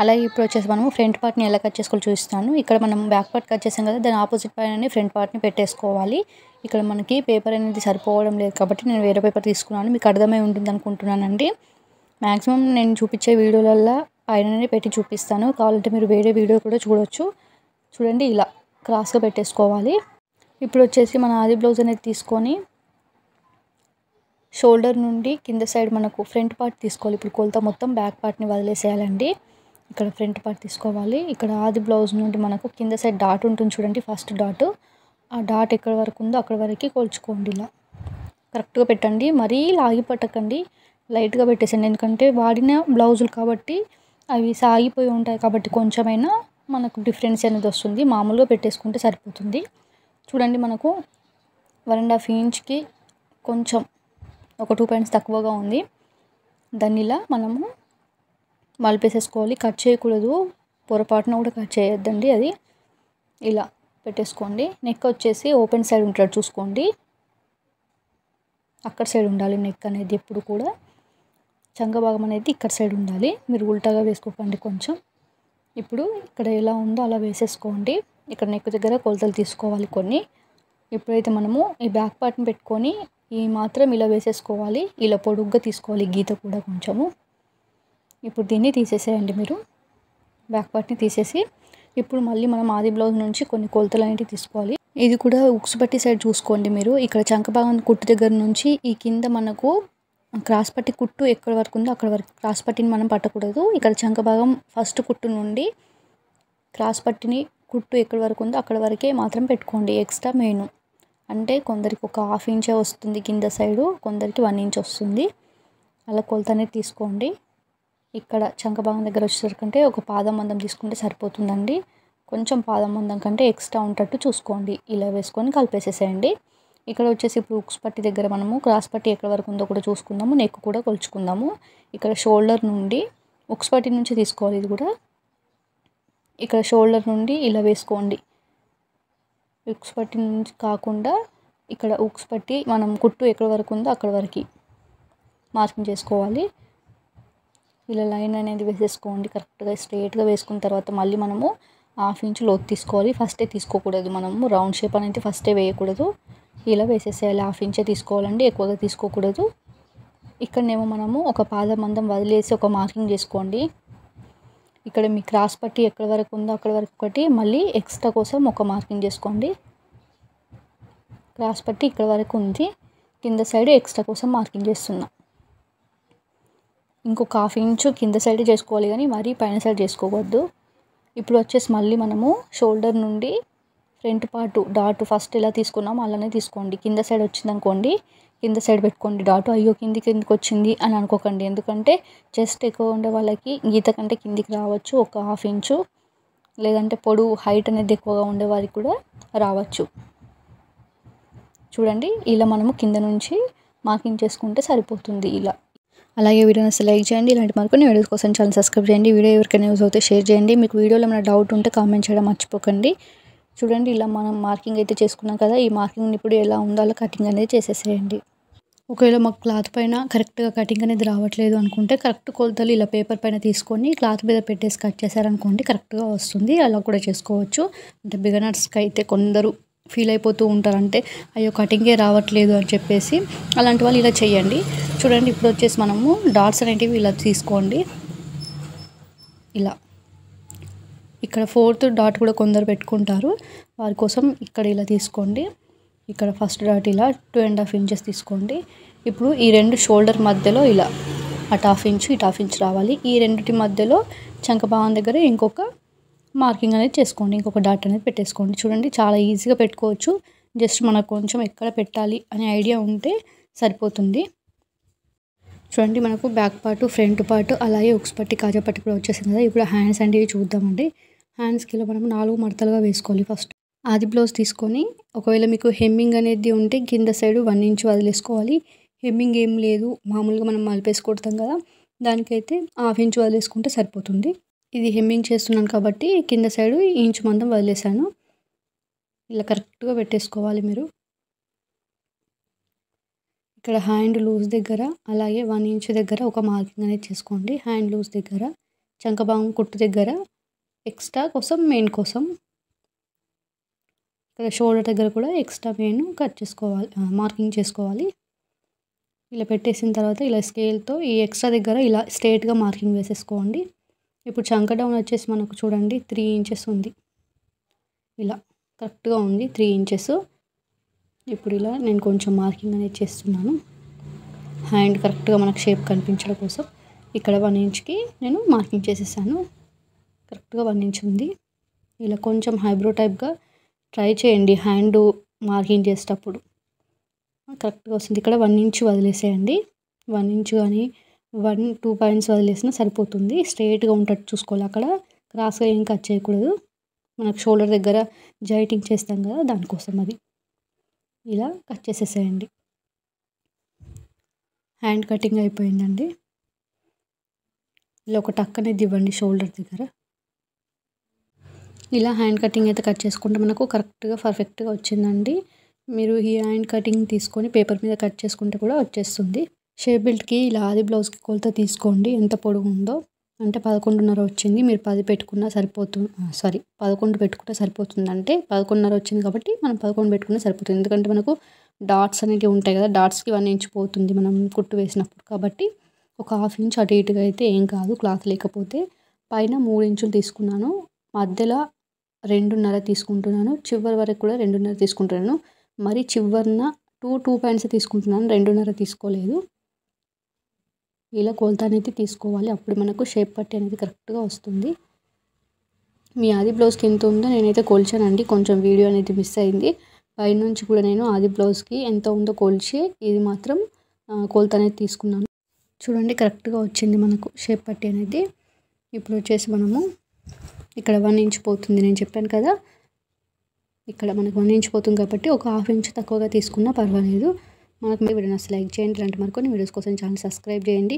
అలాగే ఇప్పుడు వచ్చేసి మనము ఫ్రంట్ పార్ట్ని ఎలా కట్ చేసుకోవాలో చూపిస్తాను. ఇక్కడ మనం బ్యాక్ పార్ట్ కట్ చేసాం కదా, దాని ఆపోజిట్ పైన ఫ్రంట్ పార్ట్ని పెట్టేసుకోవాలి. ఇక్కడ మనకి పేపర్ అనేది సరిపోవడం లేదు కాబట్టి నేను వేరే పేపర్ తీసుకున్నాను. మీకు అర్థమై ఉంటుంది అనుకుంటున్నానండి. మ్యాక్సిమం నేను చూపించే వీడియోలల్లో పైననే పెట్టి చూపిస్తాను. కావాలంటే మీరు వేరే వీడియో కూడా చూడొచ్చు. చూడండి, ఇలా క్రాస్గా పెట్టేసుకోవాలి. ఇప్పుడు వచ్చేసి మన ఆది బ్లౌజ్ అనేది తీసుకొని షోల్డర్ నుండి కింద సైడ్ మనకు ఫ్రంట్ పార్ట్ తీసుకోవాలి. ఇప్పుడు కొలత మొత్తం బ్యాక్ పార్ట్ని వదిలేసేయాలండి. ఇక్కడ ఫ్రంట్ పార్ట్ తీసుకోవాలి. ఇక్కడ ఆది బ్లౌజ్ నుండి మనకు కింద సైడ్ డాట్ ఉంటుంది చూడండి, ఫస్ట్ డాట్. ఆ డాట్ ఎక్కడ వరకు ఉందో అక్కడ వరకు కొలుచుకోండి. ఇలా కరెక్ట్గా పెట్టండి, మరీ లాగి పట్టకండి, లైట్గా పెట్టేసండి. ఎందుకంటే వాడిన బ్లౌజులు కాబట్టి అవి సాగిపోయి ఉంటాయి కాబట్టి కొంచెమైనా మనకు డిఫరెన్స్ అనేది వస్తుంది. మామూలుగా పెట్టేసుకుంటే సరిపోతుంది. చూడండి, మనకు 1.5 ఇంచ్కి కొంచెం ఒక 2 పాయింట్స్ తక్కువగా ఉంది. దాన్ని ఇలా మనము మలిపేసేసుకోవాలి. కట్ చేయకూడదు, పొరపాటున కూడా కట్ చేయొద్దండి. అది ఇలా పెట్టేసుకోండి. నెక్ వచ్చేసి ఓపెన్ సైడ్ ఉంటాడు చూసుకోండి, అక్కడ సైడ్ ఉండాలి నెక్ అనేది. ఎప్పుడు కూడా చంక భాగం అనేది ఇక్కడ సైడ్ ఉండాలి. మీరు ఉల్టాగా వేసుకోకండి కొంచెం. ఇప్పుడు ఇక్కడ ఎలా ఉందో అలా వేసేసుకోండి. ఇక్కడ నెక్ దగ్గర కొలతలు తీసుకోవాలి కొన్ని. ఇప్పుడైతే మనము ఈ బ్యాక్ పార్ట్ని పెట్టుకొని ఈ మాత్రం ఇలా వేసేసుకోవాలి. ఇలా పొడుగ్గా తీసుకోవాలి, గీత కూడా కొంచెము. ఇప్పుడు దీన్ని తీసేసేయండి మీరు, బ్యాక్ పార్ట్ని తీసేసి. ఇప్పుడు మళ్ళీ మనం ఆది బ్లౌజ్ నుంచి కొన్ని కొలతలు అనేవి తీసుకోవాలి. ఇది కూడా ఉక్స్ పట్టి సైడ్ చూసుకోండి మీరు. ఇక్కడ చంక భాగం కుట్టు దగ్గర నుంచి ఈ కింద మనకు క్రాస్ పట్టి కుట్టు ఎక్కడ వరకు ఉందో అక్కడ వరకు క్రాస్ పట్టిని మనం పట్టకూడదు. ఇక్కడ చంక భాగం ఫస్ట్ కుట్టు నుండి క్రాస్ పట్టిని కుట్టు ఎక్కడ వరకు ఉందో అక్కడ వరకే మాత్రం పెట్టుకోండి. ఎక్స్ట్రా మెయిన్ అంటే కొందరికి ఒక 1/2 ఇంచే వస్తుంది కింద సైడు, కొందరికి 1 ఇంచ్ వస్తుంది. అలా కొలత అనేది తీసుకోండి. ఇక్కడ చంక భాగం దగ్గర వచ్చేసరికంటే ఒక పాదం మందం తీసుకుంటే సరిపోతుందండి. కొంచెం పాదం మందం కంటే ఎక్స్ట్రా ఉంటట్టు చూసుకోండి. ఇలా వేసుకొని కలిపేసేసేయండి. ఇక్కడ వచ్చేసి ఇప్పుడు ఉక్స్ పట్టి దగ్గర మనము క్రాస్ పట్టి ఎక్కడ వరకు ఉందో కూడా చూసుకుందాము. నెక్ కూడా కొలుచుకుందాము. ఇక్కడ షోల్డర్ నుండి ఉక్స్ పట్టి నుంచి తీసుకోవాలి. ఇది కూడా ఇక్కడ షోల్డర్ నుండి ఇలా వేసుకోండి. ఉక్స్ పట్టి నుంచి కాకుండా ఇక్కడ ఉక్స్ పట్టి మనం కుట్టు ఎక్కడ వరకు ఉందో అక్కడ వరకు మార్కింగ్ చేసుకోవాలి. ఇలా లైన్ అనేది వేసేసుకోండి కరెక్ట్గా స్ట్రైట్గా. వేసుకున్న తర్వాత మళ్ళీ మనము 1/2 ఇంచ్ లోతు తీసుకోవాలి. ఫస్టే తీసుకోకూడదు, మనము రౌండ్ షేప్ అనేది ఫస్టే వేయకూడదు. ఇలా వేసేసేయాలి. 1/2 ఇంచే తీసుకోవాలండి, ఎక్కువగా తీసుకోకూడదు. ఇక్కడనేమో మనము ఒక పాదం మందం వదిలేసి ఒక మార్కింగ్ చేసుకోండి. ఇక్కడ మీ క్రాస్ పట్టి ఎక్కడ వరకు ఉందో అక్కడ వరకు ఒకటి, మళ్ళీ ఎక్స్ట్రా కోసం ఒక మార్కింగ్ చేసుకోండి. క్రాస్ పట్టి ఇక్కడ వరకు ఉంది, కింద సైడ్ ఎక్స్ట్రా కోసం మార్కింగ్ చేస్తున్నా. ఇంకొక 1/2 ఇంచు కింద సైడ్ చేసుకోవాలి కానీ మరీ పైన సైడ్ చేసుకోవద్దు. ఇప్పుడు వచ్చేసి మళ్ళీ మనము షోల్డర్ నుండి ఫ్రంట్ పార్ట్ డాట్ ఫస్ట్ ఎలా తీసుకున్నామో అలానే తీసుకోండి. కింద సైడ్ వచ్చిందనుకోండి, కింద సైడ్ పెట్టుకోండి డాట్. అయ్యో కిందికి ఎందుకు వచ్చింది అని అనుకోకండి. ఎందుకంటే చెస్ట్ ఎక్కువ ఉండే వాళ్ళకి గీత కంటే కిందికి రావచ్చు ఒక 1/2 ఇంచు, లేదంటే పొడవు హైట్ అనేది ఎక్కువగా ఉండే వారికి కూడా రావచ్చు. చూడండి, ఇలా మనము కింద నుంచి మార్కింగ్ చేసుకుంటే సరిపోతుంది. ఇలా అలాగే వీడియోని లైక్ చేయండి. ఇలాంటి మరికొన్ని వీడియోస్ కోసం ఛానల్ సబ్స్క్రైబ్ చేయండి. వీడియో ఎవరికైనా యూజ్ అవుతే షేర్ చేయండి. మీకు వీడియోలో ఏమైనా డౌట్ ఉంటే కామెంట్ చేయడం మర్చిపోకండి. చూడండి, ఇలా మనం మార్కింగ్ అయితే చేసుకున్నాం కదా, ఈ మార్కింగ్ని ఇప్పుడు ఎలా ఉందో అలా కటింగ్ అనేది చేసేసేయండి. ఒకవేళ మాకు క్లాత్ పైన కరెక్ట్గా కటింగ్ అనేది రావట్లేదు అనుకుంటే కరెక్ట్ కొలతలు ఇలా పేపర్ పైన తీసుకొని క్లాత్ మీద పెట్టేసి కట్ చేశారనుకోండి, కరెక్ట్గా వస్తుంది. అలా కూడా చేసుకోవచ్చు. అంటే బిగినర్స్కి అయితే కొందరు ఫీల్ అయిపోతూ ఉంటారు, అంటే అయ్యో కటింగే రావట్లేదు అని చెప్పేసి. అలాంటి వాళ్ళు ఇలా చేయండి. చూడండి, ఇప్పుడు వచ్చేసి మనము డాట్స్ అనేటివి ఇలా తీసుకోండి. ఇలా ఇక్కడ 4th డాట్ కూడా కొందరు పెట్టుకుంటారు, వారి కోసం ఇక్కడ ఇలా తీసుకోండి. ఇక్కడ ఫస్ట్ డాట్ ఇలా 2.5 ఇంచెస్ తీసుకోండి. ఇప్పుడు ఈ రెండు షోల్డర్ మధ్యలో ఇలా అటు 1/2 ఇంచు ఇటు 1/2 ఇంచు రావాలి. ఈ రెండింటి మధ్యలో చంక భాగం దగ్గర ఇంకొక మార్కింగ్ అనేది చేసుకోండి, ఇంకొక డాట్ అనేది పెట్టేసుకోండి. చూడండి, చాలా ఈజీగా పెట్టుకోవచ్చు. జస్ట్ మనకు కొంచెం ఎక్కడ పెట్టాలి అనే ఐడియా ఉంటే సరిపోతుంది. చూడండి, మనకు బ్యాక్ పార్ట్ ఫ్రంట్ పార్ట్ అలాగే ఉక్స్ పట్టి కాజా పట్టి కూడా వచ్చేసింది కదా. ఇప్పుడు హ్యాండ్స్ అనేవి చూద్దామండి. హ్యాండ్స్కి ఇలా మనం 4 మడతలుగా వేసుకోవాలి. ఫస్ట్ ఆది బ్లౌజ్ తీసుకొని, ఒకవేళ మీకు హెమ్మింగ్ అనేది ఉంటే కింద సైడ్ 1 ఇంచ్ వదిలేసుకోవాలి. హెమ్మింగ్ ఏం లేదు, మామూలుగా మనం మలిపేసి కొడతాం కదా, దానికైతే 1/2 ఇంచ్ వదిలేసుకుంటే సరిపోతుంది. ఇది హెమ్మింగ్ చేస్తున్నాను కాబట్టి కింద సైడ్ ఇంచు మందం వదిలేసాను. ఇలా కరెక్ట్గా పెట్టేసుకోవాలి మీరు. ఇక్కడ హ్యాండ్ లూజ్ దగ్గర అలాగే 1 ఇంచ్ దగ్గర ఒక మార్కింగ్ అనేది చేసుకోండి. హ్యాండ్ లూజ్ దగ్గర చంకభాగం కుట్టు దగ్గర ఎక్స్ట్రా కోసం మెయిన్ కోసం ఇక్కడ షోల్డర్ దగ్గర కూడా ఎక్స్ట్రా మెయిన్ కట్ చేసుకోవాలి, మార్కింగ్ చేసుకోవాలి. ఇలా పెట్టేసిన తర్వాత ఇలా స్కేల్తో ఈ ఎక్స్ట్రా దగ్గర ఇలా స్ట్రైట్గా మార్కింగ్ వేసేసుకోండి. ఇప్పుడు చంక డౌన్ వచ్చేసి మనకు చూడండి 3 ఇంచెస్ ఉంది, ఇలా కరెక్ట్గా ఉంది 3 ఇంచెస్. ఇప్పుడు ఇలా నేను కొంచెం మార్కింగ్ అనేది చేస్తున్నాను, హ్యాండ్ కరెక్ట్గా మనకు షేప్ కనిపించడం కోసం. ఇక్కడ 1 ఇంచ్కి నేను మార్కింగ్ చేసేసాను, కరెక్ట్గా 1 ఇంచ్ ఉంది. ఇలా కొంచెం హైబ్రో టైప్గా ట్రై చేయండి హ్యాండ్ మార్కింగ్ చేసేటప్పుడు, కరెక్ట్గా వస్తుంది. ఇక్కడ 1 ఇంచ్ వదిలేసేయండి, 1 ఇంచ్ కానీ 1-2 పాయింట్స్ వదిలేసినా సరిపోతుంది. స్ట్రైట్గా ఉండేటట్టు చూసుకోవాలి, అక్కడ క్రాస్గా ఏం కట్ చేయకూడదు. మనకు షోల్డర్ దగ్గర జాయింటింగ్ చేస్తాం కదా, దానికోసం అది. ఇలా కట్ చేసేసేయండి. హ్యాండ్ కటింగ్ అయిపోయిందండి. ఇలా ఒక టక్ అనేది ఇవ్వండి షోల్డర్ దగ్గర. ఇలా హ్యాండ్ కటింగ్ అయితే కట్ చేసుకుంటే మనకు కరెక్ట్గా పర్ఫెక్ట్గా వచ్చిందండి. మీరు ఈ హ్యాండ్ కటింగ్ తీసుకొని పేపర్ మీద కట్ చేసుకుంటే కూడా వచ్చేస్తుంది. షేప్ బెల్ట్కి ఇలా ఆది బ్లౌజ్కి కొలత తీసుకోండి, ఎంత పొడుగు ఉందో. అంటే 11.5 వచ్చింది, మీరు 10 పెట్టుకున్నా సరిపోతుంది, 11 పెట్టుకుంటే సరిపోతుంది. అంటే 11.5 వచ్చింది కాబట్టి మనం 11 పెట్టుకున్నా సరిపోతుంది. ఎందుకంటే మనకు డాట్స్ అనేవి ఉంటాయి కదా, డాట్స్కి 1 ఇంచ్ పోతుంది మనం కుట్టు వేసినప్పుడు. కాబట్టి ఒక 1/2 ఇంచ్ అటు ఇటుగా అయితే ఏం కాదు, క్లాత్ లేకపోతే. పైన 3 ఇంచులు తీసుకున్నాను, మధ్యలో 2.5 తీసుకుంటున్నాను, చివరి వరకు కూడా 2.5 తీసుకుంటున్నాను. మరి చివరిన 2 పాయింట్స్ తీసుకుంటున్నాను, 2.5 తీసుకోలేదు. ఇలా కొలత అనేది తీసుకోవాలి, అప్పుడు మనకు షేప్ పట్టి అనేది కరెక్ట్గా వస్తుంది. మీ ఆది బ్లౌజ్కి ఎంత ఉందో నేనైతే కొలిచానండి, కొంచెం వీడియో అనేది మిస్ అయింది. పైనుంచి కూడా నేను ఆది బ్లౌజ్కి ఎంత ఉందో కొలిచి ఇది మాత్రం కొలత అనేది తీసుకున్నాను. చూడండి కరెక్ట్గా వచ్చింది మనకు షేప్ పట్టి అనేది. ఇప్పుడు వచ్చేసి మనము ఇక్కడ 1 ఇంచ్ పోతుంది, నేను చెప్పాను కదా, ఇక్కడ మనకు 1 ఇంచ్ పోతుంది కాబట్టి ఒక 1/2 ఇంచ్ తక్కువగా తీసుకున్నా పర్వాలేదు. మనకు వీడియోని అసలు లైక్ చేయండి, ఇలాంటి మరికొన్ని వీడియోస్ కోసం ఛానల్ సబ్స్క్రైబ్ చేయండి.